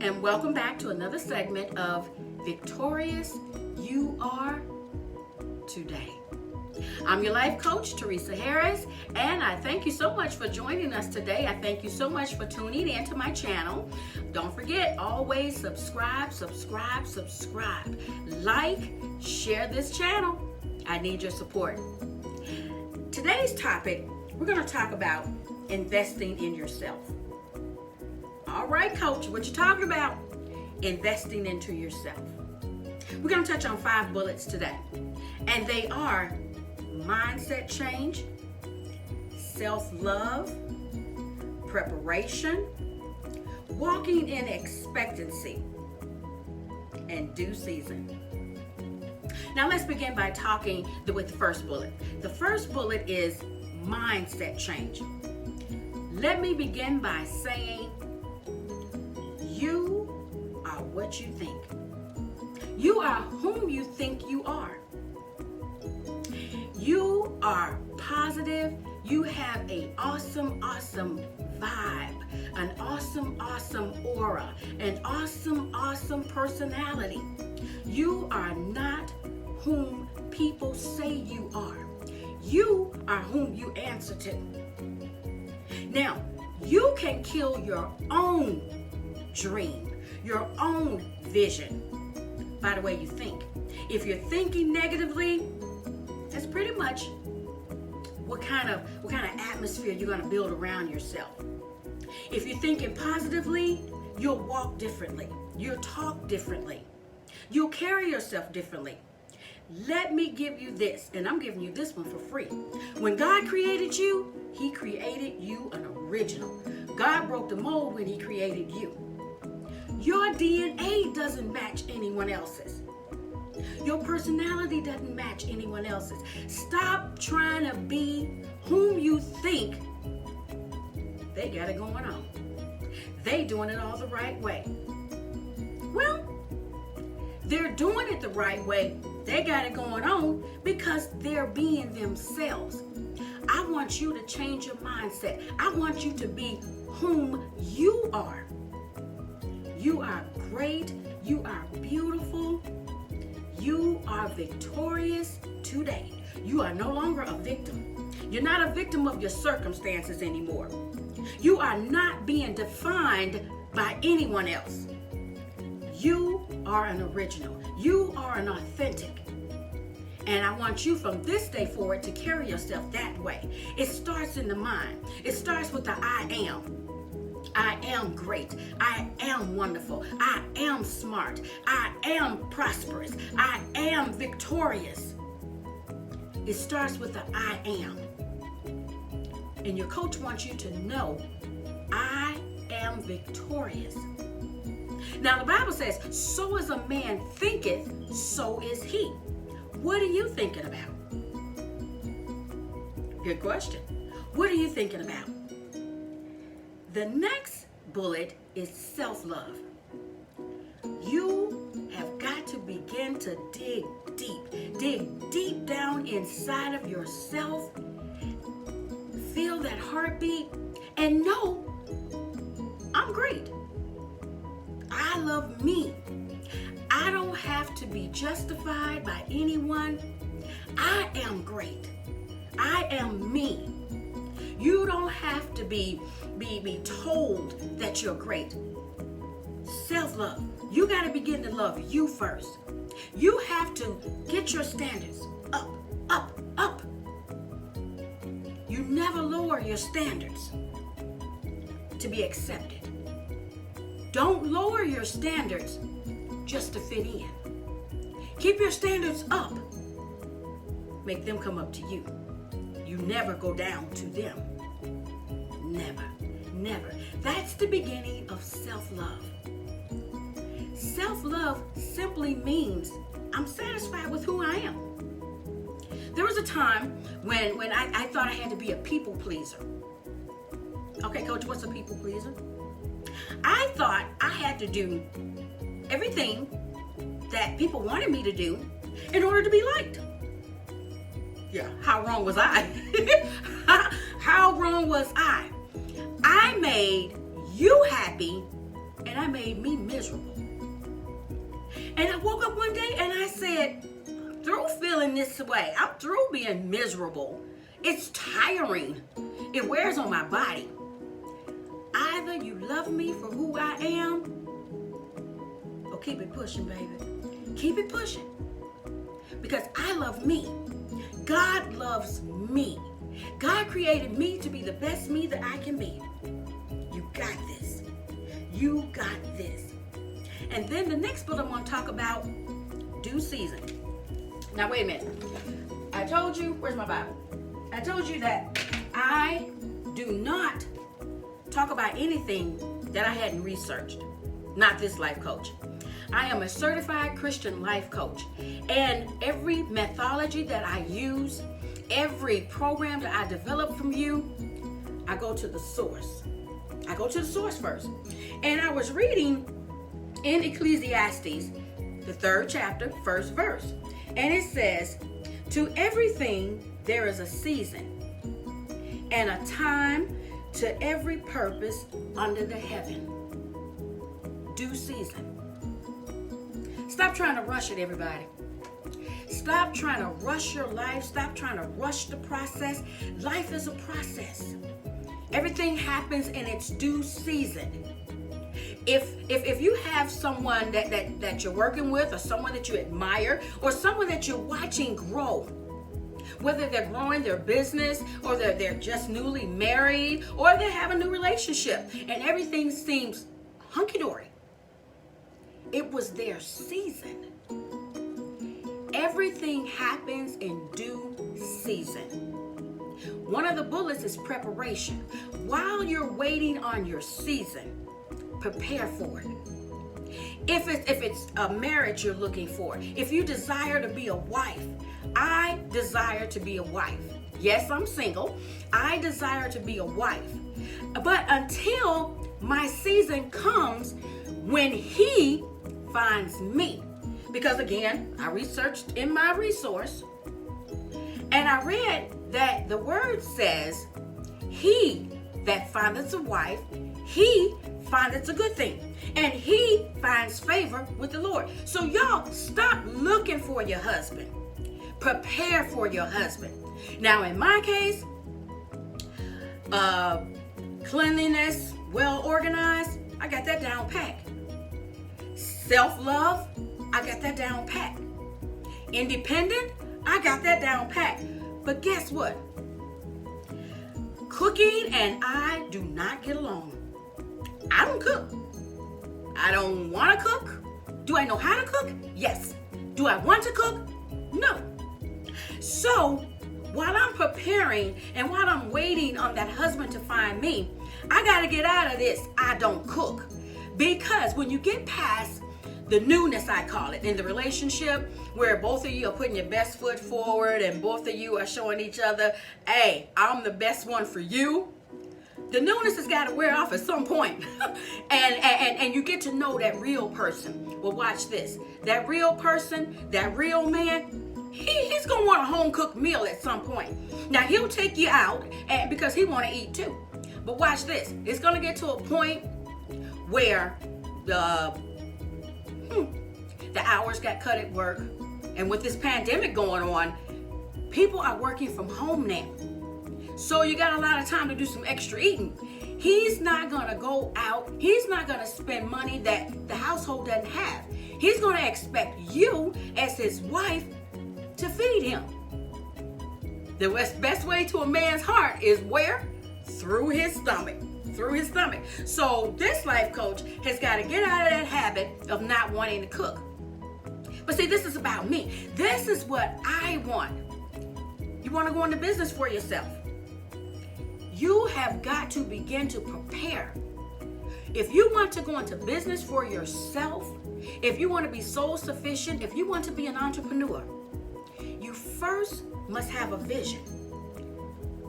and welcome back to another segment of Victorious You Are Today. I'm your life coach, Teresa Harris, and I thank you so much for joining us today. I thank you so much for tuning in to my channel. Don't forget, always subscribe. Like, share this channel. I need your support. Today's topic, we're going to talk about investing in yourself. All right, coach, what you talking about? Investing into yourself. We're going to touch on 5 bullets today, and they are mindset change, self-love, preparation, walking in expectancy, and due season. Now let's begin by talking with the first bullet. The first bullet is mindset change. Let me begin by saying, you are what you think. You are whom you think you are. You are positive. You have an awesome vibe, an awesome aura, an awesome personality. You are not whom people say you are. You are whom you answer to. Now, you can kill your own dream, your own vision by the way you think. If you're thinking negatively, that's pretty much what kind of atmosphere you're going to build around yourself. If you're thinking positively, you'll walk differently. You'll talk differently. You'll carry yourself differently. Let me give you this, and I'm giving you this one for free. When God created you, He created you an original. God broke the mold when He created you. Your DNA doesn't match anyone else's. Your personality doesn't match anyone else's. Stop trying to be whom you think they got it going on. They doing it all the right way. Well, they're doing it the right way. They got it going on because they're being themselves. I want you to change your mindset. I want you to be whom you are. You are great. You are beautiful. You are victorious today. You are no longer a victim. You're not a victim of your circumstances anymore. You are not being defined by anyone else. You are an original. You are an authentic. And I want you from this day forward to carry yourself that way. It starts in the mind. It starts with the I am. I am great. I am wonderful. I am smart. I am prosperous. I am victorious. It starts with the I am. And your coach wants you to know, I am victorious. Now the Bible says, so as a man thinketh, so is he. What are you thinking about? Good question. What are you thinking about? The next bullet is self-love. You have got to begin to dig deep down inside of yourself. Feel that heartbeat and know I'm great. I love me. I don't have to be justified by anyone. I am great. I am me. You don't have to be told that you're great. Self-love. You got to begin to love you first. You have to get your standards up. You never lower your standards to be accepted. Don't lower your standards just to fit in. Keep your standards up. Make them come up to you. You never go down to them. Never. That's the beginning of self-love. Self-love simply means I'm satisfied with who I am. There was a time when I thought I had to be a people pleaser. Okay, coach, what's a people pleaser? I thought I had to do everything that people wanted me to do in order to be liked. Yeah, how wrong was I? How wrong was I? I made you happy and I made me miserable. And I woke up one day and I said, I'm through feeling this way. I'm through being miserable. It's tiring. It wears on my body. Either you love me for who I am, or keep it pushing, baby. Keep it pushing. Because I love me. God loves me. God created me to be the best me that I can be. You got this. You got this. And then the next book I'm going to talk about, due season. Now, wait a minute. I told you, where's my Bible? I told you that I do not talk about anything that I hadn't researched. Not this life coach. I am a certified Christian life coach. And every methodology that I use, every program that I develop from you, I go to the source. I go to the source first. And I was reading in Ecclesiastes, the 3rd chapter, 1st verse. And it says, to everything there is a season and a time to every purpose under the heaven. Due season. Stop trying to rush it, everybody. Stop trying to rush your life. Stop trying to rush the process. Life is a process. Everything happens in its due season. If you have someone that you're working with, or someone that you admire, or someone that you're watching grow, whether they're growing their business, or they're just newly married, or they have a new relationship, and everything seems hunky-dory, it was their season. Everything happens in due season. One of the bullets is preparation. While you're waiting on your season, prepare for it. If it's a marriage you're looking for, if you desire to be a wife, I desire to be a wife. Yes, I'm single. I desire to be a wife. But until my season comes when he finds me, because again, I researched in my resource, and I read that the word says, he that findeth a wife, he findeth a good thing, and he finds favor with the Lord. So y'all, stop looking for your husband. Prepare for your husband. Now, in my case, cleanliness, well organized, I got that down pat. Self-love, I got that down pat. Independent, I got that down pat. But guess what? Cooking and I do not get along. I don't cook. I don't want to cook. Do I know how to cook? Yes. Do I want to cook? No. So while I'm preparing and while I'm waiting on that husband to find me, I got to get out of this I don't cook. Because when you get past the newness, I call it, in the relationship, where both of you are putting your best foot forward and both of you are showing each other, hey, I'm the best one for you. The newness has got to wear off at some point. and you get to know that real person. Well, watch this. That real person, that real man, he's going to want a home-cooked meal at some point. Now, he'll take you out because he want to eat too. But watch this. It's going to get to a point where the hours got cut at work. And with this pandemic going on, people are working from home now. So you got a lot of time to do some extra eating. He's not going to go out. He's not going to spend money that the household doesn't have. He's going to expect you as his wife to feed him. The best way to a man's heart is where? Through his stomach. Through his stomach. So this life coach has got to get out of that habit of not wanting to cook. But see, this is about me. This is what I want. You want to go into business for yourself. You have got to begin to prepare. If you want to go into business for yourself, if you want to be soul sufficient, if you want to be an entrepreneur, you first must have a vision.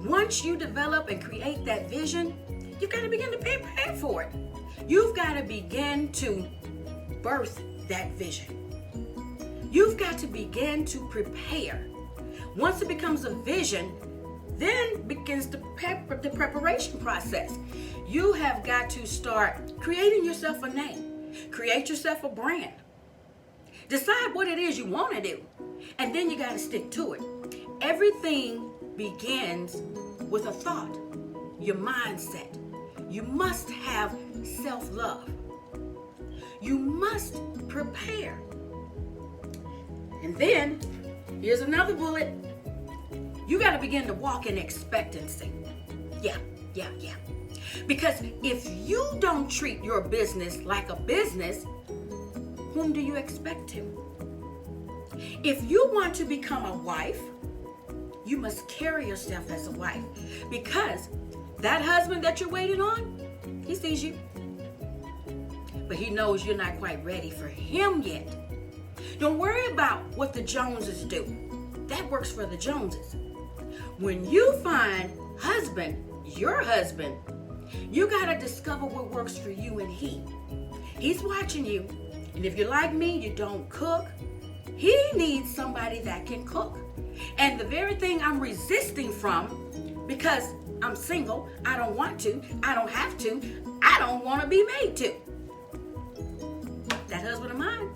Once you develop and create that vision, you've got to begin to prepare for it. You've got to begin to birth that vision. You've got to begin to prepare. Once it becomes a vision, then begins the preparation process. You have got to start creating yourself a name. Create yourself a brand. Decide what it is you want to do. And then you got to stick to it. Everything begins with a thought, your mindset. You must have self-love. You must prepare. And then, here's another bullet. You got to begin to walk in expectancy. Yeah. Because if you don't treat your business like a business, whom do you expect to? If you want to become a wife, you must carry yourself as a wife. Because that husband that you're waiting on, he sees you. But he knows you're not quite ready for him yet. Don't worry about what the Joneses do. That works for the Joneses. When you find your husband, you got to discover what works for you and he. He's watching you. And if you're like me, you don't cook. He needs somebody that can cook. And the very thing I'm resisting from, because I'm single, I don't want to, I don't have to, I don't want to be made to. That husband of mine,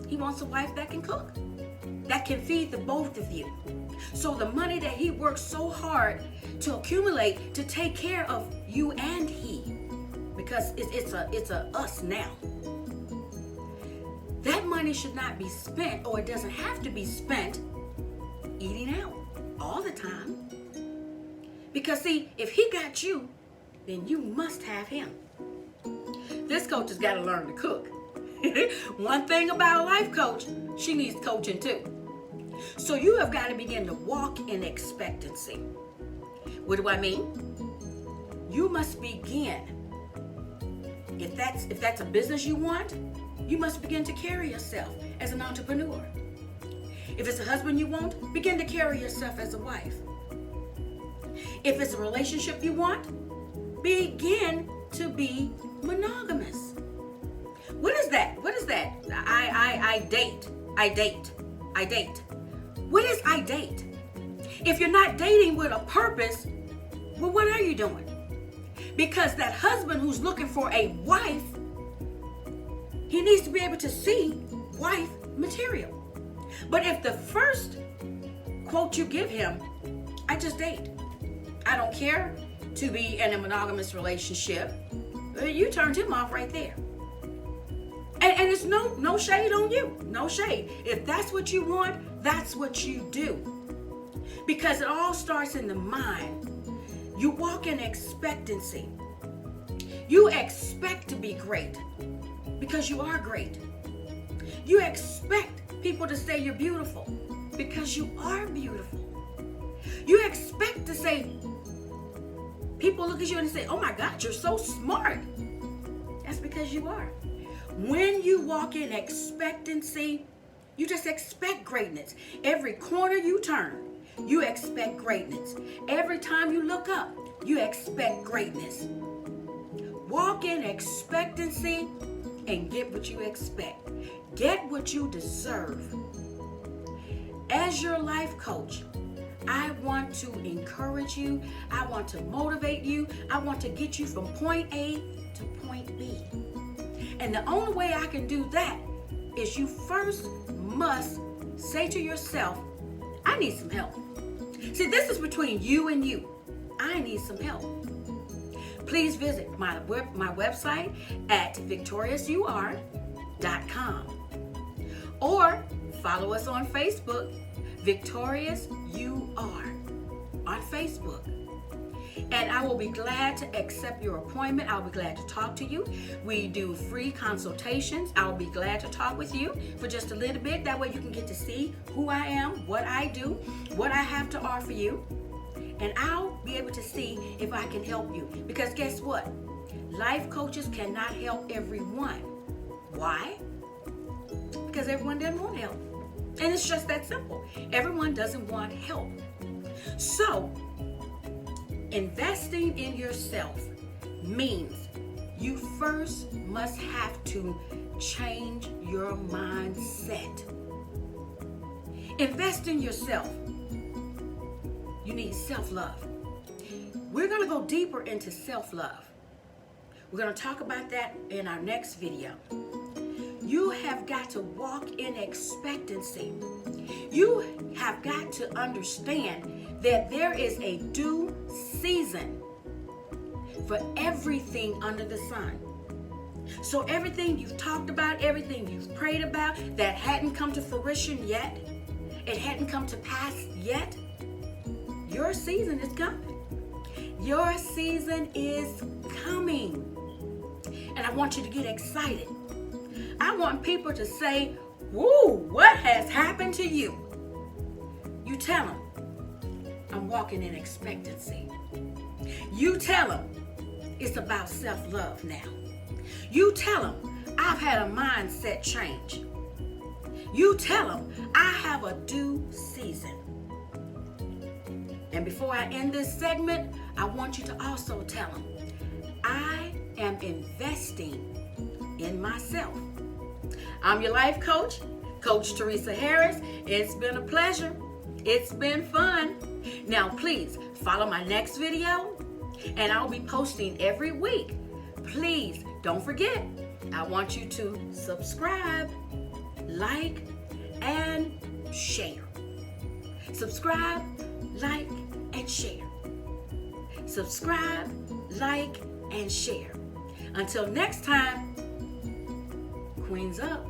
he wants a wife that can cook, that can feed the both of you. So the money that he works so hard to accumulate to take care of you and he, because it's a us now. That money should not be spent, or it doesn't have to be spent eating out all the time. Because see, if he got you, then you must have him. This coach has got to learn to cook. One thing about a life coach, she needs coaching too. So you have got to begin to walk in expectancy. What do I mean? You must begin. If that's a business you want, you must begin to carry yourself as an entrepreneur. If it's a husband you want, begin to carry yourself as a wife. If it's a relationship you want, begin to be monogamous. What is that? I date. What is I date? If you're not dating with a purpose, well, what are you doing? Because that husband who's looking for a wife, he needs to be able to see wife material. But if the first quote you give him, I just date, I don't care to be in a monogamous relationship, you turned him off right there. And it's no shade on you. No shade. If that's what you want, that's what you do. Because it all starts in the mind. You walk in expectancy. You expect to be great because you are great. You expect people to say you're beautiful because you are beautiful. You expect to say, people look at you and say, oh my God, you're so smart. That's because you are. When you walk in expectancy, you just expect greatness. Every corner you turn, you expect greatness. Every time you look up, you expect greatness. Walk in expectancy and get what you expect. Get what you deserve. As your life coach, I want to encourage you. I want to motivate you. I want to get you from point A to point B. And the only way I can do that is you first must say to yourself, I need some help. See, this is between you and you. I need some help. Please visit my website at victoriousur.com or follow us on Facebook, Victorious You Are on Facebook. And I will be glad to accept your appointment. I'll be glad to talk to you. We do free consultations. I'll be glad to talk with you for just a little bit. That way you can get to see who I am, what I do, what I have to offer you. And I'll be able to see if I can help you. Because guess what? Life coaches cannot help everyone. Why? Because everyone doesn't want help. And it's just that simple. Everyone doesn't want help. So, investing in yourself means you first must have to change your mindset. Invest in yourself. You need self-love. We're going to go deeper into self-love. We're going to talk about that in our next video. You have got to walk in expectancy. You have got to understand that there is a due season for everything under the sun. So everything you've talked about, everything you've prayed about that hadn't come to fruition yet, it hadn't come to pass yet, your season is coming. Your season is coming. And I want you to get excited. I want people to say, woo, what has happened to you? You tell them, I'm walking in expectancy. You tell them, it's about self-love now. You tell them, I've had a mindset change. You tell them, I have a due season. And before I end this segment, I want you to also tell them, I am investing in myself. I'm your life coach, Coach Teresa Harris. It's been a pleasure. It's been fun. Now, please follow my next video, and I'll be posting every week. Please don't forget, I want you to subscribe, like, and share. Subscribe, like, and share. Subscribe, like, and share. Until next time, Queens up.